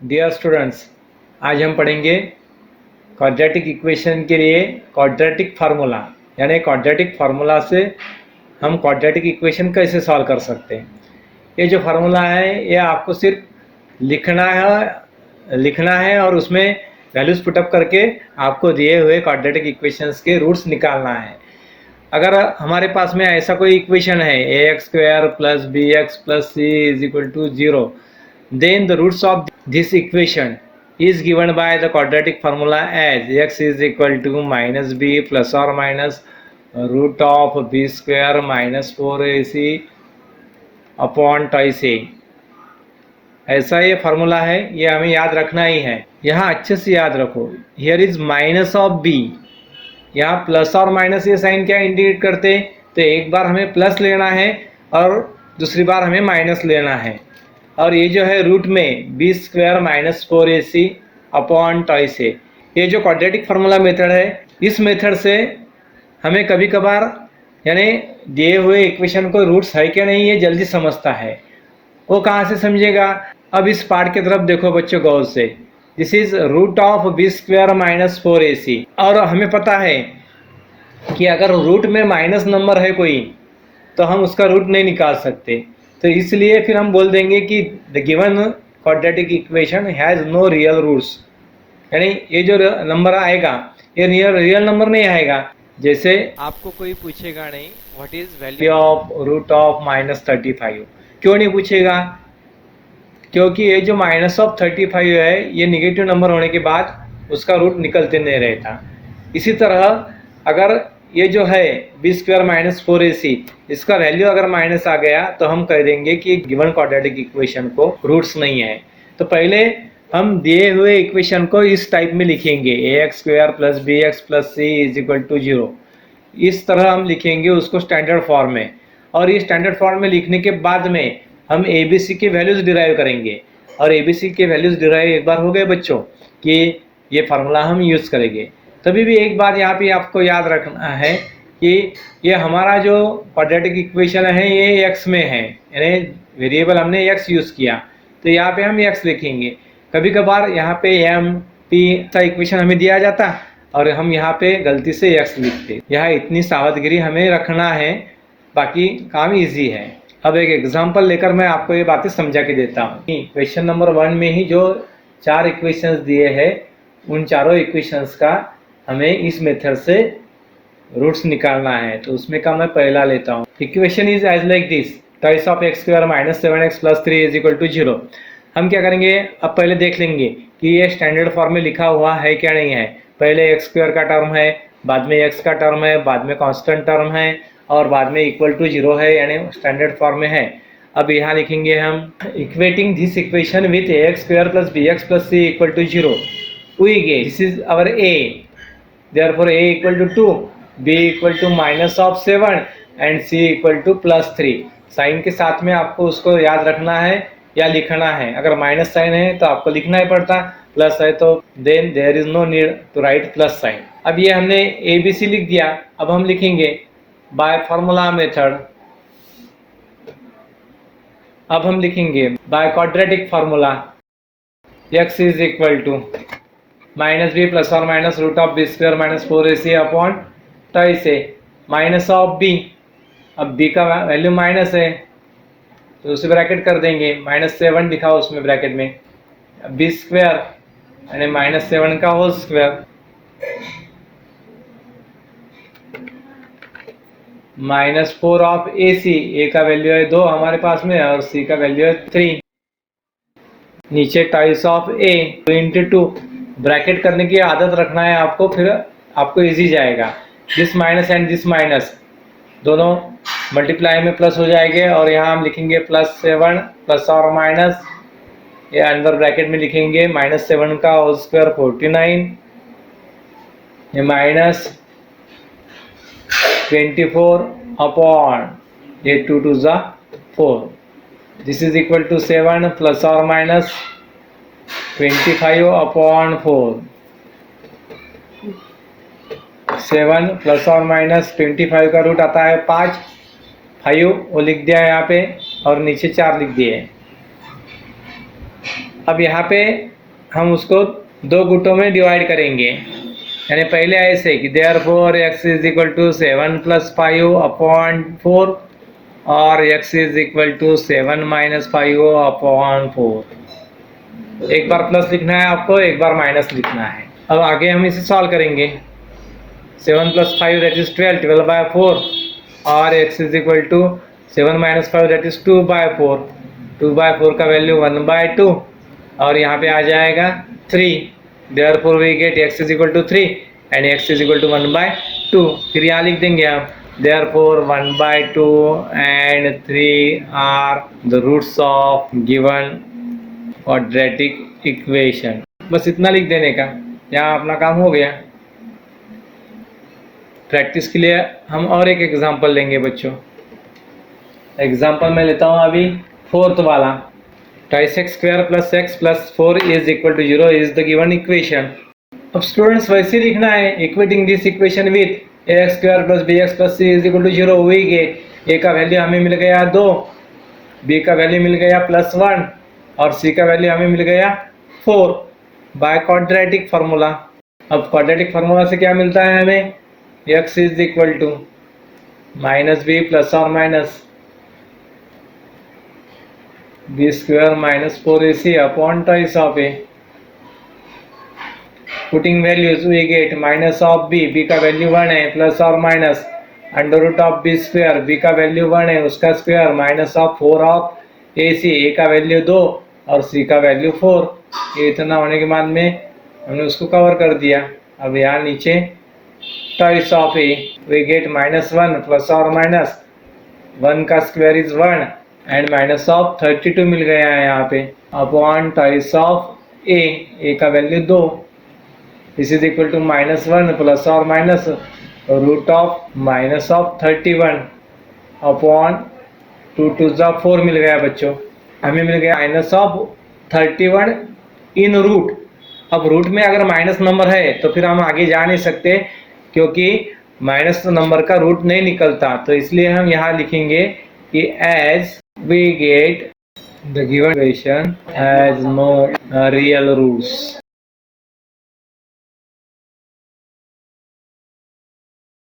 Dear students, आज हम पढ़ेंगे क्वाड्रेटिक इक्वेशन के लिए क्वाड्रेटिक फार्मूला, यानी क्वाड्रेटिक फार्मूला से हम क्वाड्रेटिक इक्वेशन कैसे सॉल्व कर सकते हैं। ये जो फार्मूला है ये आपको सिर्फ लिखना है और उसमें वैल्यूज पुटअप करके आपको दिए हुए क्वाड्रेटिक इक्वेशंस के रूट्स निकालना है। अगर हमारे पास में ऐसा कोई इक्वेशन है ax² plus bx plus c is equal to 0, then the roots of this equation is given by the quadratic formula as x is equal to minus b plus or minus root of b square minus 4ac upon twice a। ऐसा ये formula है, ये हमें याद रखना ही है। यहाँ अच्छे से याद रखो, here is minus of b, यहाँ प्लस और माइनस ये साइन क्या इंडिकेट करते हैं, तो एक बार हमें प्लस लेना है और दूसरी बार हमें माइनस लेना है। और ये जो है रूट में B square minus 4ac upon twice A. ये जो क्वाड्रेटिक फार्मूला मेथड है, इस मेथड से हमें कभी कभार यानी दिए हुए इक्वेशन को रूट्स है क्या नहीं ये जल्दी समझता है। वो कहाँ से समझेगा, अब इस पार्ट की तरफ देखो बच्चों गौर से। This is root of B square minus 4ac, और हमें पता है कि अगर रूट में माइनस नंबर है कोई तो हम उसका रूट नहीं निकाल सकते, तो इसलिए फिर हम बोल देंगे कि the given quadratic equation has no real roots, यानी ये जो नंबर आएगा ये रियल नंबर नहीं आएगा। जैसे आपको कोई पूछेगा नहीं what is value of root of minus 35, क्यों नहीं पूछेगा, क्योंकि ये जो माइनस ऑफ 35 है ये निगेटिव नंबर होने के बाद उसका रूट निकलते नहीं रहता। इसी तरह अगर ये जो है बी स्क्वायर माइनस 4ac, इसका वैल्यू अगर माइनस आ गया तो हम कह देंगे कि गिवन क्वाड्रेटिक इक्वेशन को रूट्स नहीं है। तो पहले हम दिए हुए इक्वेशन को इस टाइप में लिखेंगे, ax² plus bx plus c is equal to 0। इस तरह हम लिखेंगे उसको स्टैंडर्ड फॉर्म में, और ये स्टैंडर्ड फॉर्म में लिखने के बाद में हम abc के वैल्यूज डिराइव करेंगे। और abc के वैल्यूज डिराइव एक बार हो गए बच्चों कि ये फार्मूला हम यूज़ करेंगे। तभी भी एक बात यहाँ पे आपको याद रखना है कि ये हमारा जो क्वाड्रेटिक इक्वेशन है ये x में है, यानी वेरिएबल हमने x यूज़ किया, तो यहाँ पे हम x लिखेंगे। कभी कभार यहाँ पे m p का इक्वेशन हमें दिया जाता और हम यहाँ पे गलती से x लिखते। यहाँ इतनी सावधानी हमें रखना है, बाकी काम इजी है। अब एक एग्जाम्पल लेकर मैं आपको ये बातें समझा के देता हूँ। क्वेश्चन नंबर 1 में ही जो 4 इक्वेशंस दिए हैं, उन चारों इक्वेशंस का हमें इस मेथड से रूट्स निकालना है। तो उसमें का मैं पहला लेता हूँ। Equation is as like this, twice of x² minus 7x plus 3 is equal to 0। हम क्या करेंगे, अब पहले देख लेंगे कि ये स्टैंडर्ड फॉर्म में लिखा हुआ है क्या नहीं है। पहले x² का टर्म है, बाद में x का टर्म है, बाद में कांस्टेंट टर्म है और बाद में इक्वल टू 0 है, यानी स्टैंडर्ड फॉर्म में है। अब यहाँ लिखेंगे हम equating this equation with ax² plus bx plus c equal to 0, we get this is our a, therefore a equal to 2, b equal to minus of 7 and c equal to plus 3। Sign के साथ में आपको उसको याद रखना है या लिखना है। अगर माइनस साइन है तो आपको लिखना ही पड़ता, प्लस है तो then there is no need to write plus sign. अब ये हमने abc लिख दिया। अब हम लिखेंगे बाय फार्मूला मेथड, अब हम लिखेंगे by quadratic formula, x is equal to minus B plus और minus root of B square minus 4ac upon twice A minus of B. अब b का वैल्यू माइनस है तो उसे ब्रैकेट कर देंगे, माइनस 7 लिखा उसमें ब्रैकेट में, बी स्क्वायर यानी माइनस 7 का whole square minus 4 of ac, a का वैल्यू है 2 हमारे पास में और c का वैल्यू है 3, नीचे twice of a into 2। Bracket करने की आदत रखना है आपको, फिर आपको इजी जाएगा। This minus and this minus दोनों मल्टीप्लाई में प्लस हो जाएंगे और यहाँ हम लिखेंगे प्लस 7 प्लस और माइनस, ये अंदर ब्रैकेट में लिखेंगे माइनस 7 का होल स्क्वायर 49, ये माइनस 24 अपॉन ये 2 2 जा 4। This is equal to 7 plus और माइनस 25 अपॉन 4, 7 प्लस और माइनस 25 का रूट आता है 5, 5 वो लिख दिया है यहाँ पे और नीचे 4 लिख दिए। अब यहाँ पे हम उसको दो गुटों में डिवाइड करेंगे। यानी पहले ऐसे कि therefore x is equal to 7 + 5 upon 4 और x is equal to 7 - 5 upon 4। एक बार प्लस लिखना है आपको, एक बार माइनस लिखना है। अब आगे हम इसे सॉल्व करेंगे। 7 + 5 दैट इज 12, 12/4 और x is equal to 7 - 5 that is 2/4, 2/4 का वैल्यू 1/2 और यहाँ पे आ जाएगा 3। Therefore we get x is equal to 3 and x is equal to 1/2। फिर यहाँ लिख देंगे हम therefore 1/2 and 3 are the roots of given quadratic equation। बस इतना लिख देने का, यहाँ अपना काम हो गया। प्रैक्टिस के लिए हम और एक एग्जांपल लेंगे बच्चों। एग्जांपल मैं लेता हूँ अभी 4th वाला। twice x square plus x plus 4 is equal to 0 is the given equation। अब स्टूडेंट्स वैसे लिखना है, equating this equation with ax square plus bx plus c is equal to 0 we get. a का वैल्यू हमें मिल गया 2, b का वैल्यू मिल गया +1 और c का वैल्यू हमें मिल गया 4 बाय क्वाड्रेटिक फार्मूला। अब क्वाड्रेटिक फार्मूला से क्या मिलता है हमें, x is equal to -b plus और minus b square minus 4ac upon twice of a। Putting values we get minus of b का वैल्यू 1 है, प्लस और minus under root of b square, b का value 1 है उसका square, minus of 4 of ac, a का value 2 और c का value 4। ये इतना होने के बाद में हमने उसको कवर कर दिया। अब यहाँ नीचे twice of a we get -1 plus और माइनस 1 का square is 1 and minus of 32 मिल गया है यहाँ पे अपॉन twice ऑफ a का value 2। This is equal to -1 plus और माइनस रूट ऑफ -31 अपॉन 2 2 4 मिल गया बच्चों। हमें मिल गया -31 इन रूट। अब रूट में अगर माइनस नंबर है तो फिर हम आगे जा नहीं सकते, क्योंकि माइनस नंबर का रूट नहीं निकलता। तो इसलिए हम यहाँ लिखेंगे कि as we get the given equation has no real roots।